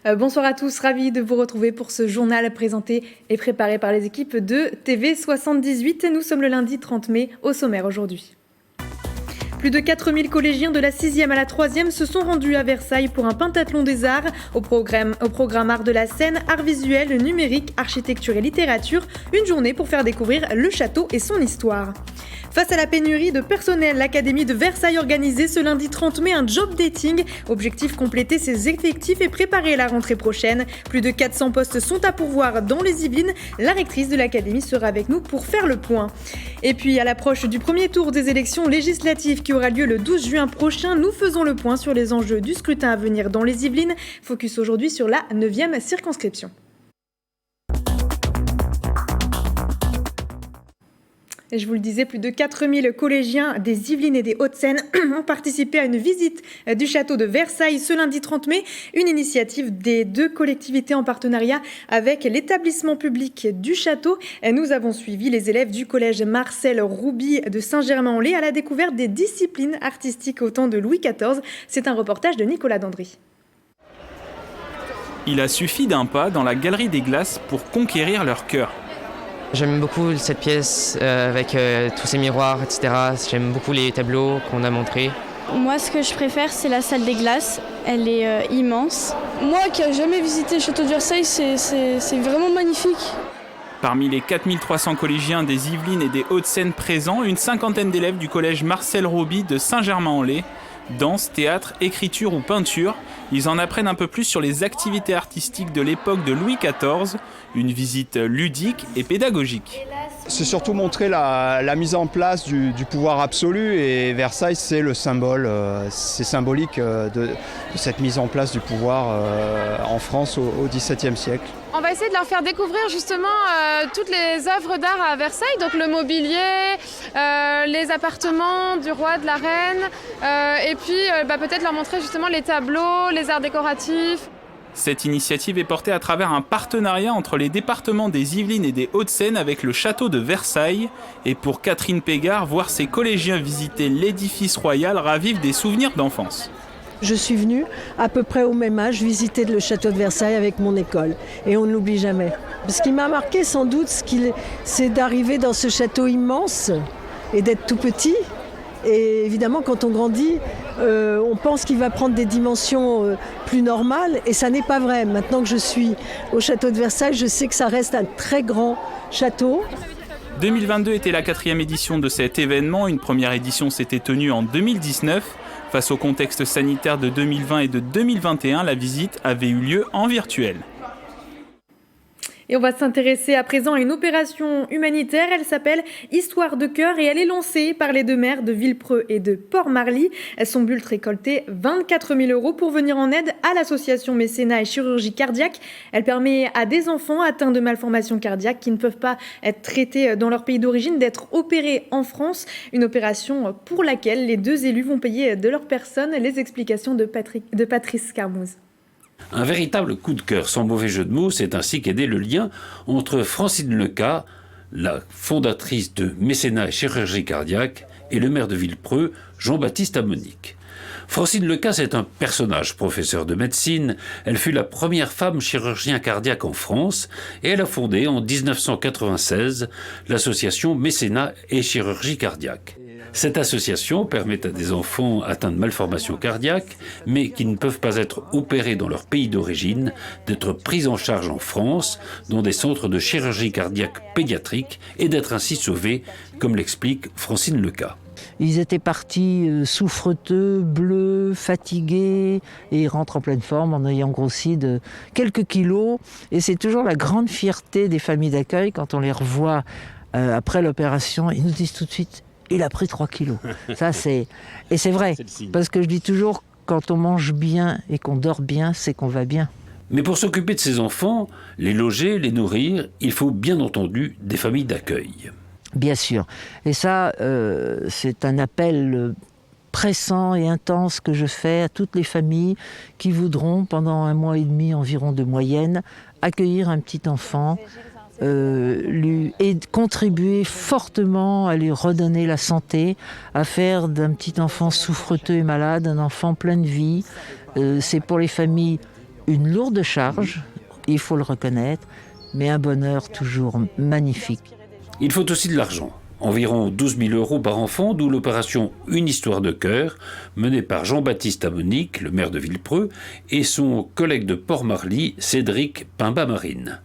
Bonsoir à tous, ravi de vous retrouver pour ce journal présenté et préparé par les équipes de TV78. Nous sommes le lundi 30 mai, au sommaire aujourd'hui. Plus de 4000 collégiens de la 6e à la 3e se sont rendus à Versailles pour un pentathlon des arts. Au programme art de la scène, art visuel, numérique, architecture et littérature. Une journée pour faire découvrir le château et son histoire. Face à la pénurie de personnel, l'Académie de Versailles organisait ce lundi 30 mai un job dating. Objectif, compléter ses effectifs et préparer la rentrée prochaine. Plus de 400 postes sont à pourvoir dans les Yvelines. La rectrice de l'Académie sera avec nous pour faire le point. Et puis, à l'approche du premier tour des élections législatives qui aura lieu le 12 juin prochain, nous faisons le point sur les enjeux du scrutin à venir dans les Yvelines. Focus aujourd'hui sur la 9e circonscription. Et je vous le disais, plus de 4000 collégiens des Yvelines et des Hauts-de-Seine ont participé à une visite du château de Versailles ce lundi 30 mai. Une initiative des deux collectivités en partenariat avec l'établissement public du château. Nous avons suivi les élèves du collège Marcel Rouby de Saint-Germain-en-Laye à la découverte des disciplines artistiques au temps de Louis XIV. C'est un reportage de Nicolas Dandry. Il a suffi d'un pas dans la galerie des glaces pour conquérir leur cœur. J'aime beaucoup cette pièce avec tous ces miroirs, etc. J'aime beaucoup les tableaux qu'on a montrés. Moi, ce que je préfère, c'est la salle des glaces. Elle est immense. Moi qui n'ai jamais visité le château de Versailles, c'est vraiment magnifique. Parmi les 4300 collégiens des Yvelines et des Hauts-de-Seine présents, une cinquantaine d'élèves du collège Marcel Rouby de Saint-Germain-en-Laye. Danse, théâtre, écriture ou peinture, ils en apprennent un peu plus sur les activités artistiques de l'époque de Louis XIV, une visite ludique et pédagogique. C'est surtout montrer la mise en place du pouvoir absolu et Versailles c'est le symbole, c'est symbolique de cette mise en place du pouvoir en France au XVIIe siècle. On va essayer de leur faire découvrir justement toutes les œuvres d'art à Versailles, donc le mobilier, les appartements du roi, de la reine, et puis peut-être leur montrer justement les tableaux, les arts décoratifs. Cette initiative est portée à travers un partenariat entre les départements des Yvelines et des Hauts-de-Seine avec le château de Versailles. Et pour Catherine Pégard, voir ses collégiens visiter l'édifice royal ravive des souvenirs d'enfance. Je suis venue à peu près au même âge visiter le château de Versailles avec mon école. Et on ne l'oublie jamais. Ce qui m'a marqué sans doute, c'est d'arriver dans ce château immense et d'être tout petit. Et évidemment, quand on grandit, on pense qu'il va prendre des dimensions plus normales. Et ça n'est pas vrai. Maintenant que je suis au château de Versailles, je sais que ça reste un très grand château. 2022 était la 4e édition de cet événement. Une première édition s'était tenue en 2019. Face au contexte sanitaire de 2020 et de 2021, la visite avait eu lieu en virtuel. Et on va s'intéresser à présent à une opération humanitaire. Elle s'appelle Histoire de cœur et elle est lancée par les deux maires de Villepreux et de Port-Marly. Son but récolter 24 000 € pour venir en aide à l'association Mécénat et Chirurgie Cardiaque. Elle permet à des enfants atteints de malformations cardiaques qui ne peuvent pas être traités dans leur pays d'origine d'être opérés en France. Une opération pour laquelle les deux élus vont payer de leur personne. Les explications de Patrice Carmouze. Un véritable coup de cœur, sans mauvais jeu de mots, c'est ainsi qu'est né le lien entre Francine Leca, la fondatrice de Mécénat et Chirurgie Cardiaque, et le maire de Villepreux, Jean-Baptiste Amonique. Francine Leca, c'est un personnage, professeur de médecine. Elle fut la première femme chirurgien cardiaque en France et elle a fondé en 1996 l'association Mécénat et Chirurgie Cardiaque. Cette association permet à des enfants atteints de malformations cardiaques, mais qui ne peuvent pas être opérés dans leur pays d'origine, d'être pris en charge en France, dans des centres de chirurgie cardiaque pédiatrique, et d'être ainsi sauvés, comme l'explique Francine Leca. Ils étaient partis souffreteux, bleus, fatigués, et ils rentrent en pleine forme en ayant grossi de quelques kilos. Et c'est toujours la grande fierté des familles d'accueil quand on les revoit après l'opération. Ils nous disent tout de suite: il a pris 3 kilos. Et c'est vrai, parce que je dis toujours, quand on mange bien et qu'on dort bien, c'est qu'on va bien. Mais pour s'occuper de ces enfants, les loger, les nourrir, il faut bien entendu des familles d'accueil. Bien sûr. Et ça, c'est un appel pressant et intense que je fais à toutes les familles qui voudront, pendant 1 mois et demi environ de moyenne, accueillir un petit enfant et contribuer fortement à lui redonner la santé, à faire d'un petit enfant souffreteux et malade un enfant plein de vie. C'est pour les familles une lourde charge, il faut le reconnaître, mais un bonheur toujours magnifique. Il faut aussi de l'argent. Environ 12 000 € par enfant, d'où l'opération Une histoire de cœur, menée par Jean-Baptiste Amonique, le maire de Villepreux, et son collègue de Port-Marly, Cédric Pimba-Marine.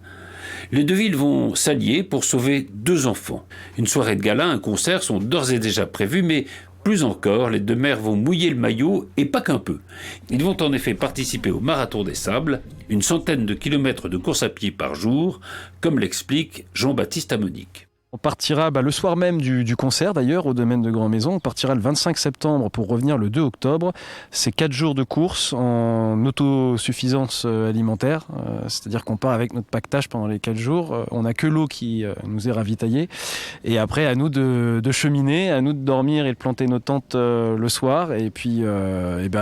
Les deux villes vont s'allier pour sauver 2 enfants. Une soirée de gala, un concert sont d'ores et déjà prévus, mais plus encore, les deux maires vont mouiller le maillot, et pas qu'un peu. Ils vont en effet participer au Marathon des Sables, une centaine de kilomètres de course à pied par jour, comme l'explique Jean-Baptiste Amonique. On partira le soir même du concert d'ailleurs au domaine de Grand Maison. On partira le 25 septembre pour revenir le 2 octobre. C'est 4 jours de course en autosuffisance alimentaire. C'est-à-dire qu'on part avec notre pactage pendant les 4 jours. On n'a que l'eau qui nous est ravitaillée. Et après, à nous de cheminer, à nous de dormir et de planter nos tentes le soir. Et puis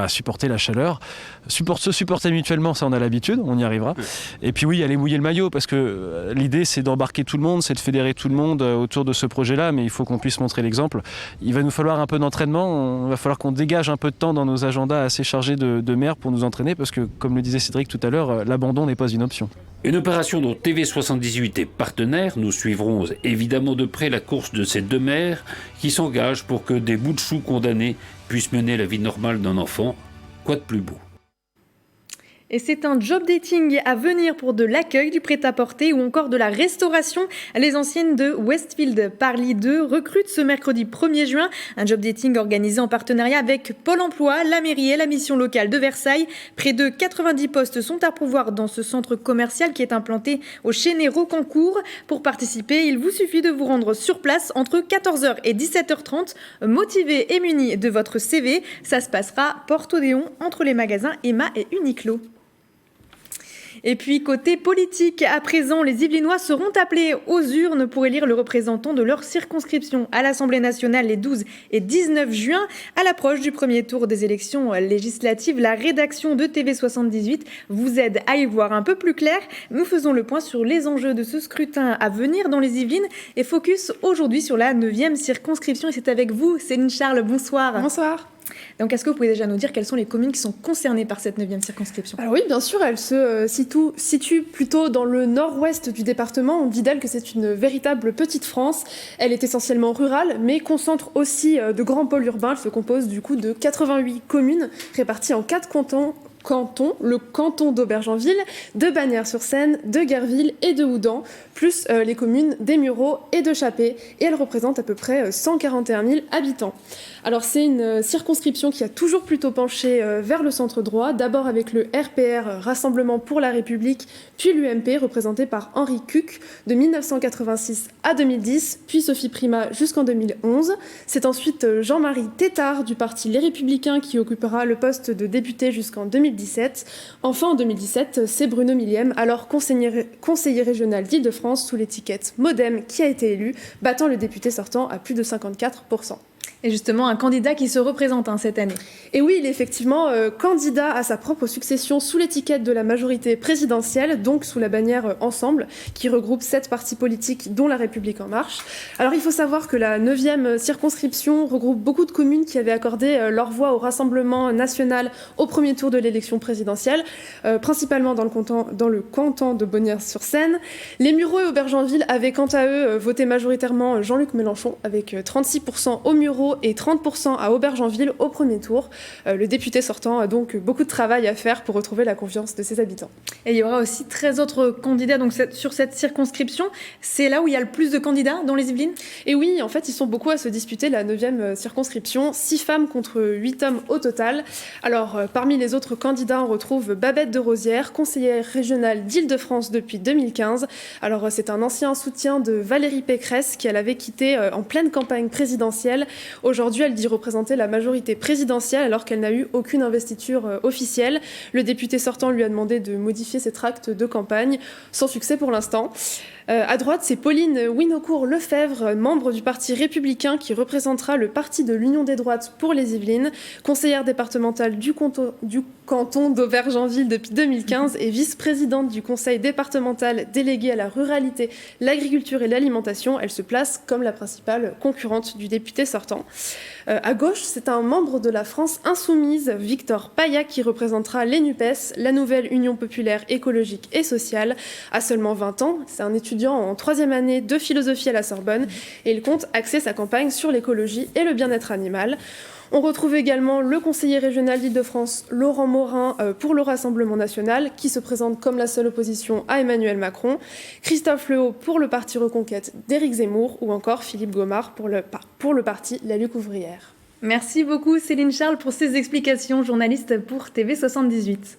supporter la chaleur. Se supporter mutuellement, ça on a l'habitude, on y arrivera. Et puis oui, aller mouiller le maillot parce que l'idée c'est d'embarquer tout le monde, c'est de fédérer tout le monde autour de ce projet-là, mais il faut qu'on puisse montrer l'exemple. Il va nous falloir un peu d'entraînement, il va falloir qu'on dégage un peu de temps dans nos agendas assez chargés de maires pour nous entraîner parce que, comme le disait Cédric tout à l'heure, l'abandon n'est pas une option. Une opération dont TV78 est partenaire. Nous suivrons évidemment de près la course de ces deux maires qui s'engagent pour que des bouts de choux condamnés puissent mener la vie normale d'un enfant. Quoi de plus beau ? Et c'est un job dating à venir pour de l'accueil, du prêt-à-porter ou encore de la restauration. Les anciennes de Westfield Parly 2 recrutent ce mercredi 1er juin. Un job dating organisé en partenariat avec Pôle emploi, la mairie et la mission locale de Versailles. Près de 90 postes sont à pourvoir dans ce centre commercial qui est implanté au Chénet-Rocancourt. Pour participer, il vous suffit de vous rendre sur place entre 14h et 17h30, motivé et muni de votre CV. Ça se passera porte Odéon entre les magasins Emma et Uniqlo. Et puis, côté politique, à présent, les Yvelinois seront appelés aux urnes pour élire le représentant de leur circonscription à l'Assemblée nationale les 12 et 19 juin. À l'approche du premier tour des élections législatives, la rédaction de TV78 vous aide à y voir un peu plus clair. Nous faisons le point sur les enjeux de ce scrutin à venir dans les Yvelines et focus aujourd'hui sur la 9e circonscription. Et c'est avec vous, Céline Charles, bonsoir. Bonsoir. Donc, est-ce que vous pouvez déjà nous dire quelles sont les communes qui sont concernées par cette 9e circonscription ? Alors oui, bien sûr, elle se situe plutôt dans le nord-ouest du département. On dit d'elle que c'est une véritable petite France. Elle est essentiellement rurale, mais concentre aussi de grands pôles urbains. Elle se compose du coup de 88 communes réparties en 4 cantons, le canton d'Aubergenville, de Bagnères-sur-Seine, de Guerville et de Houdan, plus les communes d'Émurau et de Chappé, et elle représente à peu près 141 000 habitants. Alors c'est une circonscription qui a toujours plutôt penché vers le centre droit, d'abord avec le RPR, Rassemblement pour la République, puis l'UMP, représenté par Henri Cuc, de 1986 à 2010, puis Sophie Primas jusqu'en 2011. C'est ensuite Jean-Marie Tétard du parti Les Républicains qui occupera le poste de député jusqu'en 2017. Enfin, en 2017, c'est Bruno Millième, alors conseiller régional d'Île-de-France sous l'étiquette Modem, qui a été élu, battant le député sortant à plus de 54%. Et justement, un candidat qui se représente cette année. Et oui, il est effectivement candidat à sa propre succession sous l'étiquette de la majorité présidentielle, donc sous la bannière Ensemble, qui regroupe 7 partis politiques, dont La République En Marche. Alors il faut savoir que la 9e circonscription regroupe beaucoup de communes qui avaient accordé leur voix au Rassemblement national au premier tour de l'élection présidentielle, principalement dans le canton de Bagnères-sur-Seine. Les Mureaux et Aubergenville avaient quant à eux voté majoritairement Jean-Luc Mélenchon, avec 36% aux Mureaux et 30% à Aubergenville au premier tour. Le député sortant a donc beaucoup de travail à faire pour retrouver la confiance de ses habitants. Et il y aura aussi 13 autres candidats donc, sur cette circonscription. C'est là où il y a le plus de candidats dans les Yvelines ? Et oui, en fait, ils sont beaucoup à se disputer la 9e circonscription. 6 femmes contre 8 hommes au total. Alors, parmi les autres candidats, on retrouve Babette de Rosière, conseillère régionale d'Île-de-France depuis 2015. Alors, c'est un ancien soutien de Valérie Pécresse qu'elle avait quitté en pleine campagne présidentielle. Aujourd'hui, elle dit représenter la majorité présidentielle alors qu'elle n'a eu aucune investiture officielle. Le député sortant lui a demandé de modifier ses tracts de campagne, sans succès pour l'instant. À droite, c'est Pauline Winocourt-Lefebvre, membre du Parti républicain qui représentera le Parti de l'Union des droites pour les Yvelines, conseillère départementale du canton d'Aubergenville depuis 2015 et vice-présidente du conseil départemental délégué à la ruralité, l'agriculture et l'alimentation. Elle se place comme la principale concurrente du député sortant. ans. À gauche, c'est un membre de la France insoumise, Victor Paya, qui représentera les NUPES, la nouvelle Union populaire écologique et sociale, à seulement 20 ans. C'est un étudiant en 3e année de philosophie à la Sorbonne et il compte axer sa campagne sur l'écologie et le bien-être animal. On retrouve également le conseiller régional d'Île-de-France, Laurent Morin, pour le Rassemblement national, qui se présente comme la seule opposition à Emmanuel Macron, Christophe Lehaut pour le parti Reconquête d'Éric Zemmour, ou encore Philippe Gomard pour le parti La Lutte ouvrière. Merci beaucoup Céline Charles pour ces explications, journaliste pour TV78.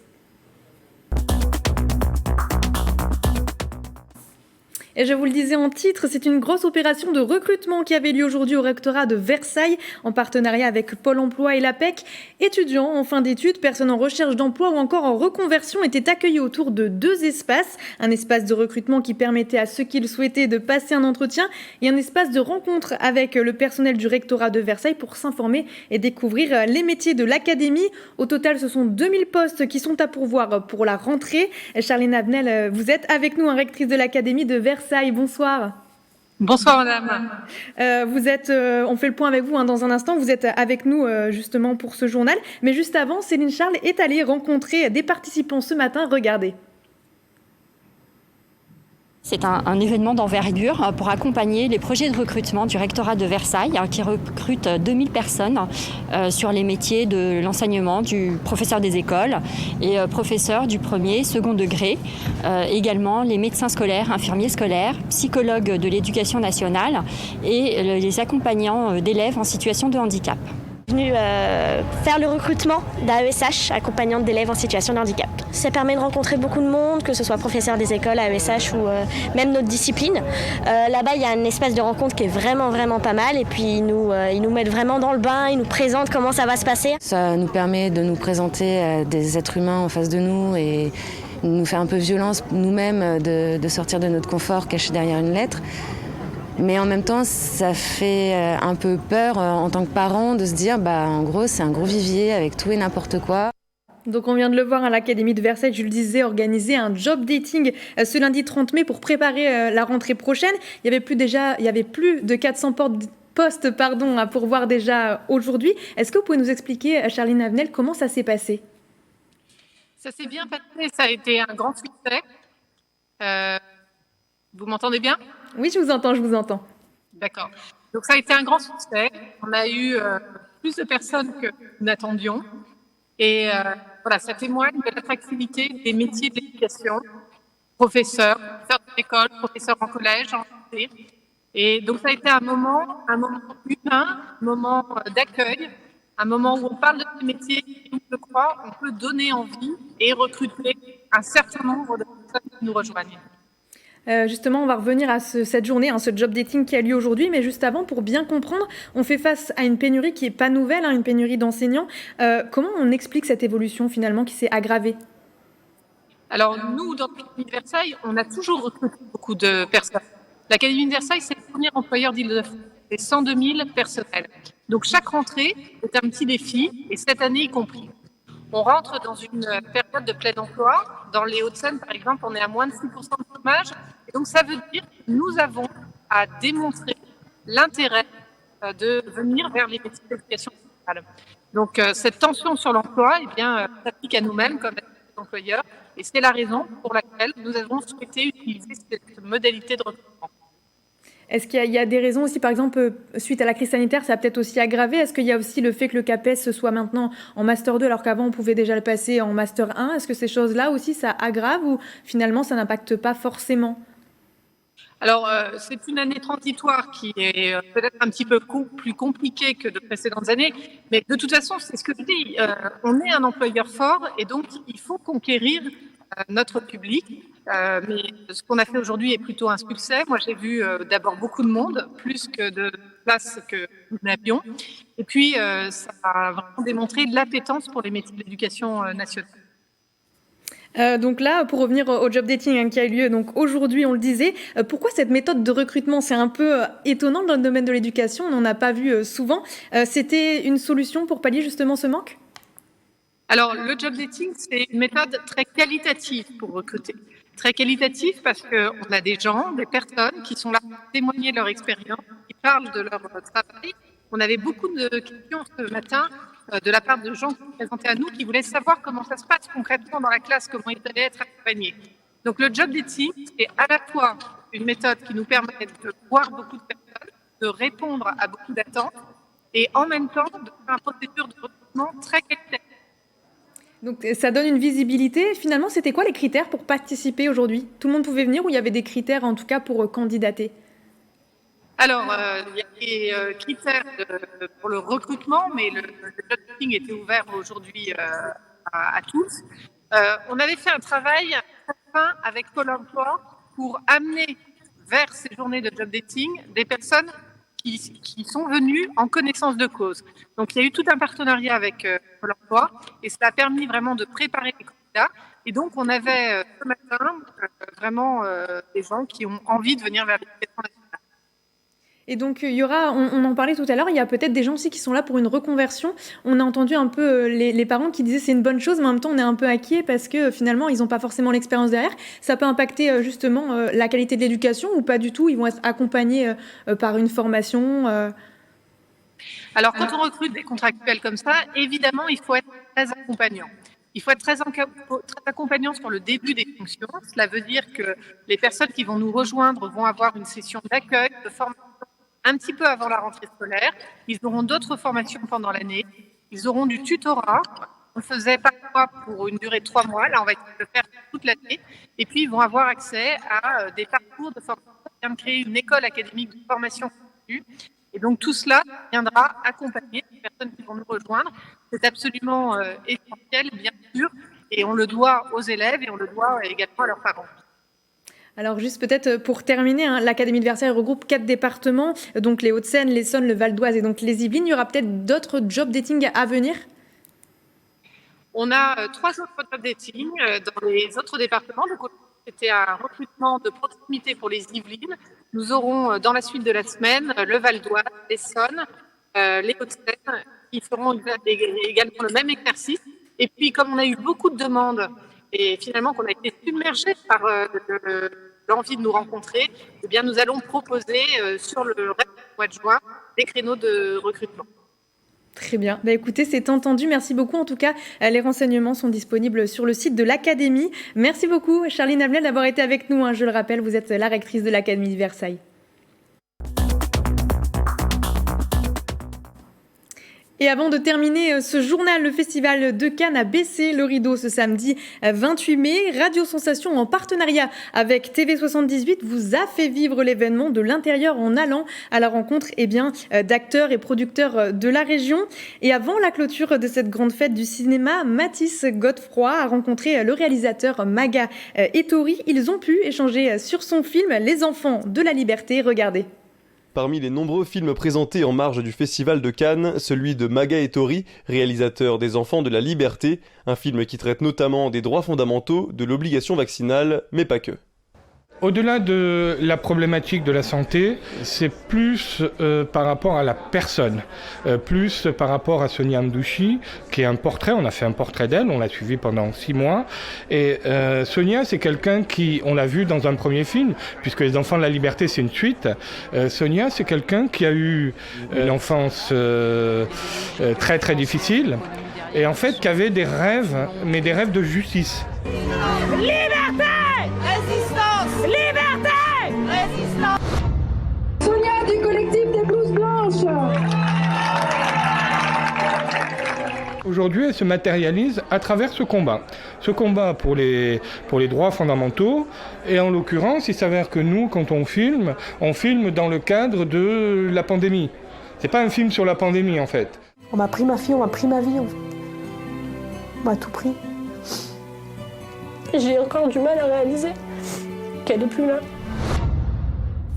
Et je vous le disais en titre, c'est une grosse opération de recrutement qui avait lieu aujourd'hui au rectorat de Versailles en partenariat avec Pôle emploi et l'APEC. Étudiants en fin d'études, personnes en recherche d'emploi ou encore en reconversion étaient accueillis autour de 2 espaces. Un espace de recrutement qui permettait à ceux qui le souhaitaient de passer un entretien et un espace de rencontre avec le personnel du rectorat de Versailles pour s'informer et découvrir les métiers de l'académie. Au total, ce sont 2000 postes qui sont à pourvoir pour la rentrée. Charline Avenel, vous êtes avec nous, rectrice de l'académie de Versailles. Bonsoir. Bonsoir madame. On fait le point avec vous dans un instant. Vous êtes avec nous justement pour ce journal. Mais juste avant, Céline Charles est allée rencontrer des participants ce matin. Regardez. C'est un événement d'envergure pour accompagner les projets de recrutement du rectorat de Versailles qui recrute 2000 personnes sur les métiers de l'enseignement, du professeur des écoles et professeur du premier, second degré. Également les médecins scolaires, infirmiers scolaires, psychologues de l'éducation nationale et les accompagnants d'élèves en situation de handicap. Je suis venue faire le recrutement d'AESH, accompagnante d'élèves en situation de handicap. Ça permet de rencontrer beaucoup de monde, que ce soit professeur des écoles, AESH ou même notre discipline. Là-bas, il y a un espace de rencontre qui est vraiment pas mal et puis ils nous mettent vraiment dans le bain, ils nous présentent comment ça va se passer. Ça nous permet de nous présenter des êtres humains en face de nous et nous fait un peu violence nous-mêmes de sortir de notre confort caché derrière une lettre. Mais en même temps, ça fait un peu peur en tant que parent de se dire, en gros, c'est un gros vivier avec tout et n'importe quoi. Donc on vient de le voir à l'Académie de Versailles, je le disais, organiser un job dating ce lundi 30 mai pour préparer la rentrée prochaine. Il y avait plus de 400 postes à pourvoir déjà aujourd'hui. Est-ce que vous pouvez nous expliquer, Charline Avenel, comment ça s'est passé ? Ça s'est bien passé, ça a été un grand succès. Vous m'entendez bien ? Oui, je vous entends. D'accord. Donc ça a été un grand succès. On a eu plus de personnes que nous n'attendions. Et ça témoigne de l'attractivité des métiers de l'éducation, professeurs d'école, professeurs en collège, en lycée. Et donc ça a été un moment humain, un moment d'accueil, un moment où on parle de ces métiers et où, je crois, on peut donner envie et recruter un certain nombre de personnes qui nous rejoignent. Justement, on va revenir à cette journée, ce job dating qui a lieu aujourd'hui. Mais juste avant, pour bien comprendre, on fait face à une pénurie qui n'est pas nouvelle, une pénurie d'enseignants. Comment on explique cette évolution finalement qui s'est aggravée ? Alors nous, dans l'Académie de Versailles, on a toujours recruté beaucoup de personnes. L'Académie de Versailles, c'est le premier employeur d'Île-de-France. C'est 102 000 personnels. Donc chaque rentrée est un petit défi, et cette année y compris. On rentre dans une période de plein emploi. Dans les Hauts-de-Seine, par exemple, on est à moins de 6% de chômage. Et donc, ça veut dire que nous avons à démontrer l'intérêt de venir vers les métiers d'éducation nationale. Donc, cette tension sur l'emploi, s'applique à nous-mêmes comme employeurs. Et c'est la raison pour laquelle nous avons souhaité utiliser cette modalité de recrutement. Est-ce qu'il y a des raisons aussi, par exemple, suite à la crise sanitaire, ça a peut-être aussi aggravé ? Est-ce qu'il y a aussi le fait que le CAPES soit maintenant en Master 2 alors qu'avant on pouvait déjà le passer en Master 1 ? Est-ce que ces choses-là aussi, ça aggrave ou finalement ça n'impacte pas forcément ? Alors, c'est une année transitoire qui est peut-être un petit peu plus compliquée que de précédentes années, mais de toute façon, c'est ce que je dis, on est un employeur fort et donc il faut conquérir notre public. Mais ce qu'on a fait aujourd'hui est plutôt un succès. Moi, j'ai vu d'abord beaucoup de monde, plus que de places que nous n'avions. Et puis, ça a vraiment démontré l'appétence pour les métiers de l'éducation nationale. Donc là, pour revenir au job dating qui a eu lieu donc aujourd'hui, on le disait, pourquoi cette méthode de recrutement ? C'est un peu étonnant dans le domaine de l'éducation, on n'en a pas vu souvent. C'était une solution pour pallier justement ce manque ? Alors, le job dating, c'est une méthode très qualitative pour recruter. Très qualitative parce qu'on a des gens, des personnes qui sont là pour témoigner de leur expérience, qui parlent de leur travail. On avait beaucoup de questions ce matin de la part de gens qui se présentaient à nous, qui voulaient savoir comment ça se passe concrètement dans la classe, comment ils allaient être accompagnés. Donc le job dating, c'est à la fois une méthode qui nous permet de voir beaucoup de personnes, de répondre à beaucoup d'attentes, et en même temps de faire une procédure de recrutement très qualitative. Donc ça donne une visibilité. Finalement, c'était quoi les critères pour participer aujourd'hui? Tout le monde pouvait venir ou il y avait des critères en tout cas pour candidater? Alors, il y a des critères pour le recrutement, mais le job dating était ouvert aujourd'hui à tous. On avait fait un travail avec Pôle emploi pour amener vers ces journées de job dating des personnes qui sont venues en connaissance de cause. Donc, il y a eu tout un partenariat avec Pôle emploi et ça a permis vraiment de préparer les candidats. Et donc, on avait ce matin vraiment des gens qui ont envie de venir vers l'éducation nationale. Et donc, il y aura, on en parlait tout à l'heure, il y a peut-être des gens aussi qui sont là pour une reconversion. On a entendu un peu les parents qui disaient c'est une bonne chose, mais en même temps, on est un peu inquiet parce que finalement, ils n'ont pas forcément l'expérience derrière. Ça peut impacter justement la qualité de l'éducation ou pas du tout? Ils vont être accompagnés par une formation Alors, quand on recrute des contractuels comme ça, évidemment, il faut être très accompagnant. Il faut être très accompagnant sur le début des fonctions. Cela veut dire que les personnes qui vont nous rejoindre vont avoir une session d'accueil, de formation, un petit peu avant la rentrée scolaire. Ils auront d'autres formations pendant l'année. Ils auront du tutorat. On le faisait parfois pour une durée de 3 mois. Là, on va le faire toute l'année. Et puis, ils vont avoir accès à des parcours de formation. On vient de créer une école académique de formation continue. Et donc, tout cela viendra accompagner les personnes qui vont nous rejoindre. C'est absolument essentiel, bien sûr. Et on le doit aux élèves et on le doit également à leurs parents. Alors juste peut-être pour terminer, l'Académie de Versailles regroupe 4 départements, donc les Hauts-de-Seine, l'Essonne, le Val d'Oise et donc les Yvelines. Il y aura peut-être d'autres job dating à venir? On a 3 autres job dating dans les autres départements. Donc, c'était un recrutement de proximité pour les Yvelines. Nous aurons dans la suite de la semaine le Val d'Oise, l'Essonne, les Hauts-de-Seine qui feront également le même exercice. Et puis comme on a eu beaucoup de demandes et finalement qu'on a été submergés par l'envie de nous rencontrer, eh bien nous allons proposer sur le reste du mois de juin des créneaux de recrutement. Très bien. Écoutez, c'est entendu. Merci beaucoup. En tout cas, les renseignements sont disponibles sur le site de l'Académie. Merci beaucoup, Charline Avenel, d'avoir été avec nous. Je le rappelle, vous êtes la rectrice de l'Académie de Versailles. Et avant de terminer ce journal, le Festival de Cannes a baissé le rideau ce samedi 28 mai. Radio Sensation, en partenariat avec TV78, vous a fait vivre l'événement de l'intérieur en allant à la rencontre d'acteurs et producteurs de la région. Et avant la clôture de cette grande fête du cinéma, Mathis Godefroy a rencontré le réalisateur Maga Ettori. Ils ont pu échanger sur son film Les Enfants de la Liberté. Regardez. Parmi les nombreux films présentés en marge du Festival de Cannes, celui de Maga Ettori, réalisateur des Enfants de la Liberté, un film qui traite notamment des droits fondamentaux, de l'obligation vaccinale, mais pas que. Au-delà de la problématique de la santé, c'est plus par rapport à la personne, plus par rapport à Sonia Mdouchi, qui est un portrait, on a fait un portrait d'elle, on l'a suivi pendant 6 mois. Et Sonia, c'est quelqu'un qui, on l'a vu dans un premier film, puisque Les Enfants de la Liberté, c'est une suite. Sonia, c'est quelqu'un qui a eu une enfance très très difficile, et en fait qui avait des rêves, mais des rêves de justice. Liberté! Résistance! Liberté! Résistance! Sonia du collectif des blouses blanches. Aujourd'hui, elle se matérialise à travers ce combat. Ce combat pour les droits fondamentaux. Et en l'occurrence, il s'avère que nous, quand on filme dans le cadre de la pandémie. C'est pas un film sur la pandémie, en fait. On m'a pris ma fille, on m'a pris ma vie. On m'a tout pris. J'ai encore du mal à réaliser qu'elle n'est plus là.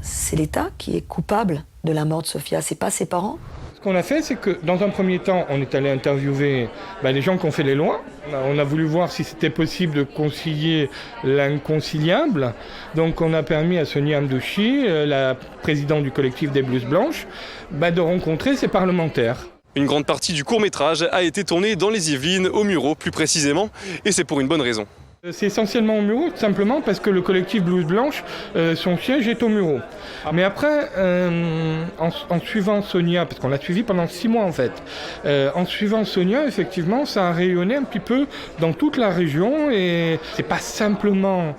C'est l'État qui est coupable de la mort de Sophia, c'est pas ses parents. Ce qu'on a fait, c'est que dans un premier temps, on est allé interviewer les gens qui ont fait les lois. On a voulu voir si c'était possible de concilier l'inconciliable. Donc on a permis à Sonia Mdouchi, la présidente du collectif des blouses blanches, de rencontrer ses parlementaires. Une grande partie du court-métrage a été tournée dans les Yvelines, au Mureau plus précisément, et c'est pour une bonne raison. C'est essentiellement au Mureaux, simplement parce que le collectif Blouse Blanche, son siège est au Mureaux. Mais après, en suivant Sonia, parce qu'on l'a suivi pendant 6 mois en fait, en suivant Sonia, effectivement, ça a rayonné un petit peu dans toute la région et c'est pas simplement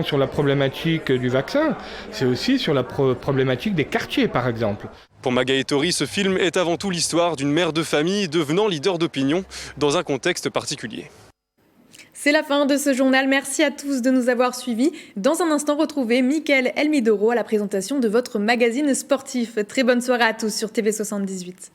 sur la problématique du vaccin, c'est aussi sur la problématique des quartiers par exemple. Pour Maga Ettori, ce film est avant tout l'histoire d'une mère de famille devenant leader d'opinion dans un contexte particulier. C'est la fin de ce journal. Merci à tous de nous avoir suivis. Dans un instant, retrouvez Mickaël Elmidoro à la présentation de votre magazine sportif. Très bonne soirée à tous sur TV78.